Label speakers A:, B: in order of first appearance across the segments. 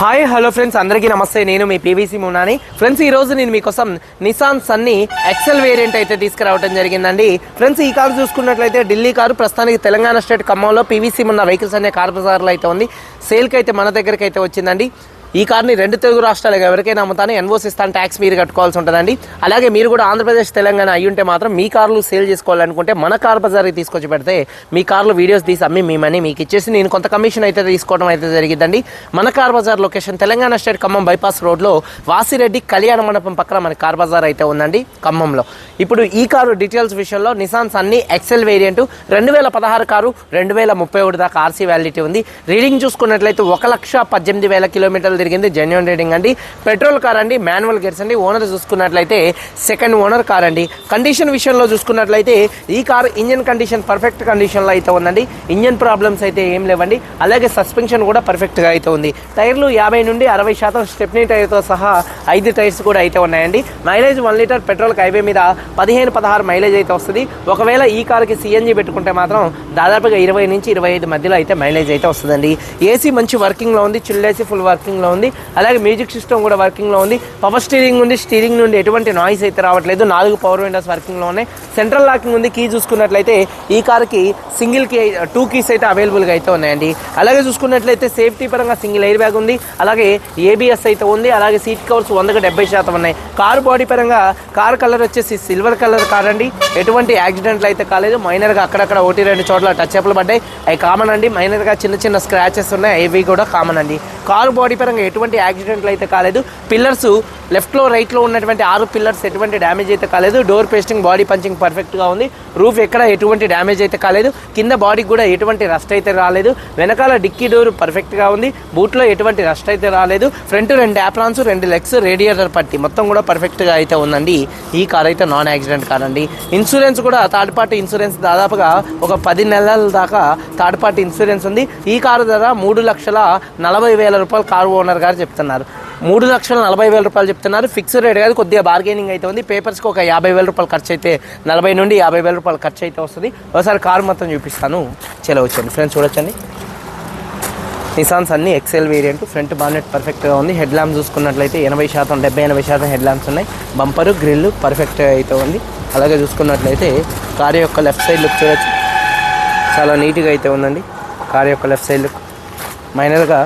A: Hi hello friends, అందరికీ నమస్తే. నేను మీ పీవీసీ మునాని. ఫ్రెండ్స్, ఈ రోజు నేను మీకోసం నిసాన్ సన్నీ ఎక్సెల్ వేరియంట్ అయితే తీసుకురావడం జరిగిందండి. ఫ్రెండ్స్, ఈ కారు చూసుకున్నట్లయితే ఢిల్లీ కారు ప్రస్తుతానికి తెలంగాణ స్టేట్ ఖమ్మంలో పీవీసీ మున్నా వెహికల్స్ అనే కార్ బజార్లో అయితే ఉంది. సేల్కి అయితే మన దగ్గరికి అయితే వచ్చిందండి. ఈ కార్ని రెండు తెలుగు రాష్ట్రాలకు ఎవరికైనా అమ్ముతాను, ఎన్ఓసి ఇస్తాను, ట్యాక్స్ మీరు కట్టుకోవాల్సి ఉంటుందండి. అలాగే మీరు కూడా ఆంధ్రప్రదేశ్ తెలంగాణ అయ్యుంటే మాత్రం మీ కార్లు సేల్ చేసుకోవాలనుకుంటే మన కార్ బజార్కి తీసుకొచ్చి పెడితే మీ కార్లు వీడియోస్ తీసి అమ్మి మీ మనీ మీకు ఇచ్చేసి నేను కొంత కమిషన్ అయితే తీసుకోవడం అయితే జరిగిందండి. మన car bazaar location Telangana state Khammam bypass రోడ్లో వాసిరెడ్డి కళ్యాణ మండపం పక్కన మన కార్ బజార్ అయితే ఉందండి ఖమ్మంలో. ఇప్పుడు ఈ కారు డీటెయిల్స్ విషయంలో Nissan Sunny XL variant 2016 car 2031 దాకా ఆర్సీ వ్యాలిడిటీ ఉంది. రీడింగ్ చూసుకున్నట్లయితే 1,18,000 కిలోమీటర్లు తిరిగింది. జెన్యూన్ రేటింగ్ అండి. పెట్రోల్ కార్ అండి, మాన్యువల్ గేర్స్ అండి. ఓనర్ చూసుకున్నట్లయితే సెకండ్ ఓనర్ కార్ అండి. కండిషన్ విషయంలో చూసుకున్నట్లయితే ఈ కార్ ఇంజన్ కండిషన్ పర్ఫెక్ట్ కండిషన్లో అయితే ఉందండి. ఇంజన్ ప్రాబ్లమ్స్ అయితే ఏం లేవండి. అలాగే సస్పెన్షన్ కూడా పర్ఫెక్ట్గా అయితే ఉంది. టైర్లు 50 నుండి 60% స్టెప్నీ టైర్తో సహా 5 టైర్స్ కూడా అయితే ఉన్నాయండి. మైలేజ్ 1 లీటర్ పెట్రోల్ హైవే మీద 15-16 మైలేజ్ అయితే వస్తుంది. ఒకవేళ ఈ కార్కి సిఎన్జి పెట్టుకుంటే మాత్రం దాదాపుగా 20 నుంచి 25 మధ్యలో అయితే మైలేజ్ అయితే వస్తుందండి. ఏసీ మంచి వర్కింగ్లో ఉంది. చిల్డ్ ఏసీ ఫుల్ వర్కింగ్లో ఉంది. అలాగే మ్యూజిక్ సిస్టమ్ కూడా వర్కింగ్లో ఉంది. పవర్ స్టీరింగ్ ఉంది. స్టీరింగ్ నుండి ఎటువంటి నాయిస్ అయితే రావట్లేదు. 4 పవర్ విండోస్ వర్కింగ్లో ఉన్నాయి. సెంట్రల్ లాకింగ్ ఉంది. కీ చూసుకున్నట్లయితే ఈ కార్కి సింగిల్ కీ 2 కీస్ అయితే అవైలబుల్గా అయితే ఉన్నాయండి. అలాగే చూసుకున్నట్లయితే సేఫ్టీ పరంగా సింగిల్ ఎయిర్ బ్యాగ్ ఉంది. అలాగే ఏబిఎస్ అయితే ఉంది. అలాగే సీట్ కవర్స్ 100% ఉన్నాయి. కారు బాడీ పరంగా కార్ కలర్ వచ్చేసి సిల్వర్ కలర్ కార్ అండి. ఎటువంటి యాక్సిడెంట్లు అయితే కాలేదు. మైనర్గా అక్కడక్కడ 1-2 చోట్ల టచ్ అప్లు పడ్డాయి, అవి కామన్ అండి. మైనర్గా చిన్న స్క్రాచెస్ ఉన్నాయి, అవి కూడా కామన్ అండి. కారు బాడీ పరంగా ఎటువంటి యాక్సిడెంట్లు అయితే కాలేదు. పిల్లర్స్ లెఫ్ట్లో రైట్లో ఉన్నటువంటి 6 పిల్లర్స్ ఎటువంటి డ్యామేజ్ అయితే కాలేదు. డోర్ పేస్టింగ్ బాడీ పంచింగ్ పర్ఫెక్ట్గా ఉంది. రూఫ్ ఎక్కడ ఎటువంటి డ్యామేజ్ అయితే కాలేదు. కింద బాడీకి కూడా ఎటువంటి రస్ట్ అయితే రాలేదు. వెనకాల డిక్కీ డోర్ పర్ఫెక్ట్గా ఉంది. బూట్లో ఎటువంటి రస్ట్ అయితే రాలేదు. ఫ్రంట్ 2 యాప్రాన్స్, 2 లెగ్స్, రేడియేటర్ పట్టి మొత్తం కూడా పర్ఫెక్ట్గా అయితే ఉందండి. ఈ కార్ అయితే నాన్ యాక్సిడెంట్ కార్ అండి. ఇన్సూరెన్స్ కూడా థర్డ్ పార్టీ ఇన్సూరెన్స్ దాదాపుగా ఒక 10 నెలల దాకా థర్డ్ పార్టీ ఇన్సూరెన్స్ ఉంది. ఈ కారు ధర 3,40,000 రూపాయలు కారు ఓనర్ గారు చెప్తున్నారు. 3,40,000 రూపాయలు చెప్తున్నారు. ఫిక్స్డ్ రేట్ కాదు, కొద్దిగా బార్గెనింగ్ అయితే ఉంది. పేపర్స్కి ఒక 50,000 రూపాయలు ఖర్చు అయితే 40 నుండి 50,000 రూపాయలు ఖర్చు అయితే వస్తుంది. ఒకసారి కారు మొత్తం చూపిస్తాను, వచ్చండి ఫ్రెండ్స్. చూడొచ్చండి, Nissan Sunny XL variant. Front bonnet పర్ఫెక్ట్గా ఉంది. హెడ్ ల్యాంప్స్ చూసుకున్నట్లయితే 80%, 70-80% హెడ్ ల్యాంప్స్ ఉన్నాయి. బంపరు గ్రిల్ పర్ఫెక్ట్గా అయితే ఉంది. అలాగే చూసుకున్నట్లయితే కారు యొక్క లెఫ్ట్ సైడ్ లుక్ చూడొచ్చు, చాలా నీట్గా అయితే ఉందండి. కారు యొక్క లెఫ్ట్ సైడ్ లుక్ మైనర్గా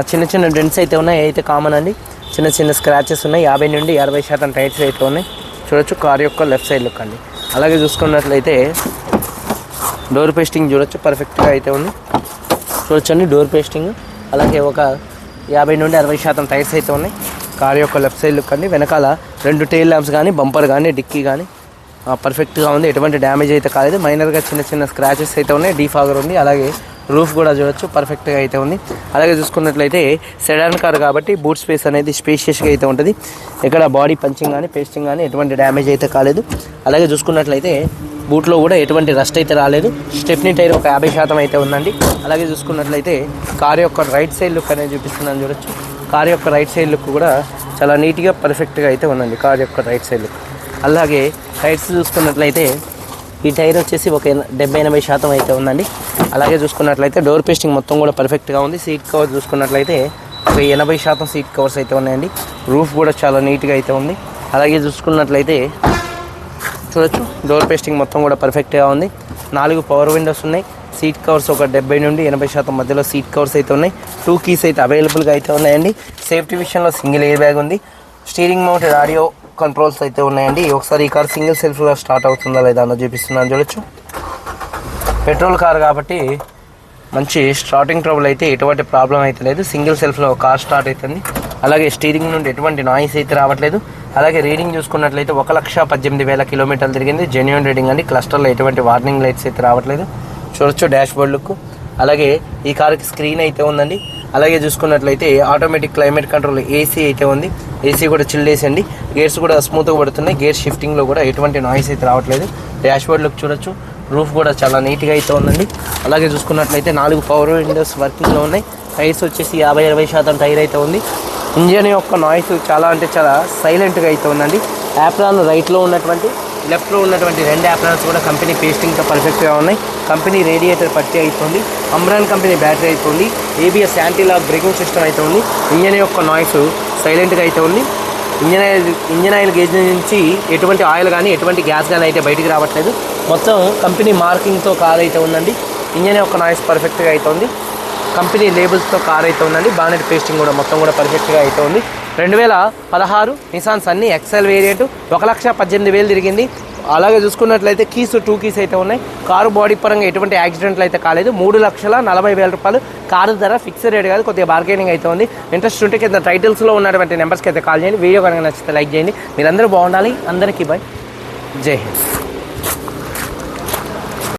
A: చిన్న డెంట్స్ అయితే ఉన్నాయి, అయితే కామన్ అండి. చిన్న స్క్రాచెస్ ఉన్నాయి. 50 నుండి 60% టైర్స్ అయితే ఉన్నాయి. చూడొచ్చు కారు యొక్క లెఫ్ట్ సైడ్ లుక్ అండి. అలాగే చూసుకున్నట్లయితే డోర్ పేస్టింగ్ చూడొచ్చు, పర్ఫెక్ట్గా అయితే ఉంది. చూడొచ్చండి డోర్ పేస్టింగ్. అలాగే ఒక 50 నుండి 60% టైర్స్ అయితే ఉన్నాయి. కారు యొక్క లెఫ్ట్ సైడ్ లుక్ అండి. వెనకాల 2 టెయిల్ ల్యాంప్స్ కానీ, బంపర్ కానీ, డిక్కీ కానీ పర్ఫెక్ట్గా ఉంది. ఎటువంటి డ్యామేజ్ అయితే కాలేదు. మైనర్గా చిన్న స్క్రాచెస్ అయితే ఉన్నాయి. డీఫాగర్ ఉంది. అలాగే రూఫ్ కూడా చూడొచ్చు, పర్ఫెక్ట్గా అయితే ఉంది. అలాగే చూసుకున్నట్లయితే సెడాన్ కార్ కాబట్టి బూట్ స్పేస్ అనేది స్పేషియస్గా అయితే ఉంటుంది. ఇక్కడ బాడీ పంచింగ్ కానీ, పేస్టింగ్ కానీ ఎటువంటి డ్యామేజ్ అయితే కాలేదు. అలాగే చూసుకున్నట్లయితే బూట్లో కూడా ఎటువంటి రస్ట్ అయితే రాలేదు. స్టెప్నీ టైర్ ఒక 50% అయితే ఉందండి. అలాగే చూసుకున్నట్లయితే కారు యొక్క రైట్ సైడ్ లుక్ అనేది చూపిస్తున్నాను చూడొచ్చు. కారు యొక్క రైట్ సైడ్ లుక్ కూడా చాలా నీట్గా పర్ఫెక్ట్గా అయితే ఉందండి. కారు యొక్క రైట్ సైడ్ లుక్. అలాగే టైర్స్ చూసుకున్నట్లయితే ఈ టైర్ వచ్చేసి ఒక 70-80% అయితే ఉందండి. అలాగే చూసుకున్నట్లయితే డోర్ పేస్టింగ్ మొత్తం కూడా పర్ఫెక్ట్గా ఉంది. సీట్ కవర్ చూసుకున్నట్లయితే ఒక 80% సీట్ కవర్స్ అయితే ఉన్నాయండి. రూఫ్ కూడా చాలా నీట్గా అయితే ఉంది. అలాగే చూసుకున్నట్లయితే చూడొచ్చు డోర్ పేస్టింగ్ మొత్తం కూడా పర్ఫెక్ట్గా ఉంది. 4 పవర్ విండోస్ ఉన్నాయి. సీట్ కవర్స్ ఒక 70 నుండి 80% మధ్యలో సీట్ కవర్స్ అయితే ఉన్నాయి. 2 కీస్ అయితే అవైలబుల్గా అయితే ఉన్నాయండి. సేఫ్టీ విషయంలో సింగిల్ ఎయిర్ బ్యాగ్ ఉంది. స్టీరింగ్ మౌంటెడ్ ఆడియో కంట్రోల్స్ అయితే ఉన్నాయండి. ఒకసారి ఈ కార్ సింగిల్ సెల్ఫ్గా స్టార్ట్ అవుతుందా లేదా అన్న చూపిస్తున్నాను చూడొచ్చు. పెట్రోల్ కార్ కాబట్టి మంచి స్టార్టింగ్ ట్రబుల్ అయితే ఎటువంటి ప్రాబ్లం అయితే లేదు. సింగిల్ సెల్ఫ్లో కార్ స్టార్ట్ అవుతుంది. అలాగే స్టీరింగ్ నుండి ఎటువంటి నాయిస్ అయితే రావట్లేదు. అలాగే రీడింగ్ చూసుకున్నట్లయితే 1,18,000 కిలోమీటర్లు తిరిగింది. జెన్యూన్ రీడింగ్ అండి. క్లస్టర్లో ఎటువంటి వార్నింగ్ లైట్స్ అయితే రావట్లేదు. చూడొచ్చు డాష్ బోర్డ్ లుక్. అలాగే ఈ కార్కి స్క్రీన్ అయితే ఉందండి. అలాగే చూసుకున్నట్లయితే ఆటోమేటిక్ క్లైమేట్ కంట్రోల్ ఏసీ అయితే ఉంది. ఏసీ కూడా చిల్డ్ ఏసీ అండి. గేర్స్ కూడా స్మూత్గా పడుతున్నాయి. గేర్ షిఫ్టింగ్లో కూడా ఎటువంటి నాయిస్ అయితే రావట్లేదు. డాష్ బోర్డ్ లుక్ చూడొచ్చు. రూఫ్ కూడా చాలా నీట్గా అయితే ఉందండి. అలాగే చూసుకున్నట్లయితే 4 పవర్ విండోస్ వర్కింగ్లో ఉన్నాయి. టైర్స్ వచ్చేసి 50-60% టైర్ అయితే ఉంది. ఇంజన్ యొక్క నాయిస్ చాలా అంటే చాలా సైలెంట్గా అయితే ఉందండి. యాప్రాన్ రైట్లో ఉన్నటువంటి, లెఫ్ట్లో ఉన్నటువంటి 2 యాప్రాన్స్ కూడా కంపెనీ పేస్టింగ్తో పర్ఫెక్ట్గా ఉన్నాయి. కంపెనీ రేడియేటర్ పట్టి అవుతుంది, అమ్రాన్ కంపెనీ బ్యాటరీ అవుతుంది, ABS anti lock braking system అయితే ఉంది, ఇంజన్ యొక్క నాయిస్ సైలెంట్గా అయితే ఉంది, ఇంజన్ ఆయిల్ గేజ్ నుంచి ఎటువంటి ఆయిల్ కానీ ఎటువంటి గ్యాస్ కానీ అయితే బయటికి రావట్లేదు. మొత్తం కంపెనీ మార్కింగ్తో కార్ అయితే ఉందండి. ఇంజన్ యొక్క నాయిస్ పర్ఫెక్ట్గా అయితే ఉంది, కంపెనీ లేబుల్స్తో కార్ అయితే ఉందండి. బానెట్ పేస్టింగ్ కూడా మొత్తం కూడా పర్ఫెక్ట్గా అయితే ఉంది. 2016 నిసాన్ సన్నీ ఎక్సెల్ వేరియంట్ 1,18,000 తిరిగింది. అలాగే చూసుకున్నట్లయితే కీస్ 2 కీస్ అయితే ఉన్నాయి. కారు బాడీ పరంగా ఎటువంటి యాక్సిడెంట్లు అయితే కాలేదు. 3,40,000 రూపాయలు కారు ధర, ఫిక్స్డ్ రేట్ కాదు, కొద్దిగా బార్గెనింగ్ అయితే ఉంది. ఇంట్రెస్ట్ ఉంటే కింద టైటిల్స్లో ఉన్నటువంటి నెంబర్స్కి అయితే కాల్ చేయండి. వీడియో కనుక నచ్చితే లైక్ చేయండి. మీరందరూ బాగుండాలి. అందరికీ బాయ్, జై హింద్.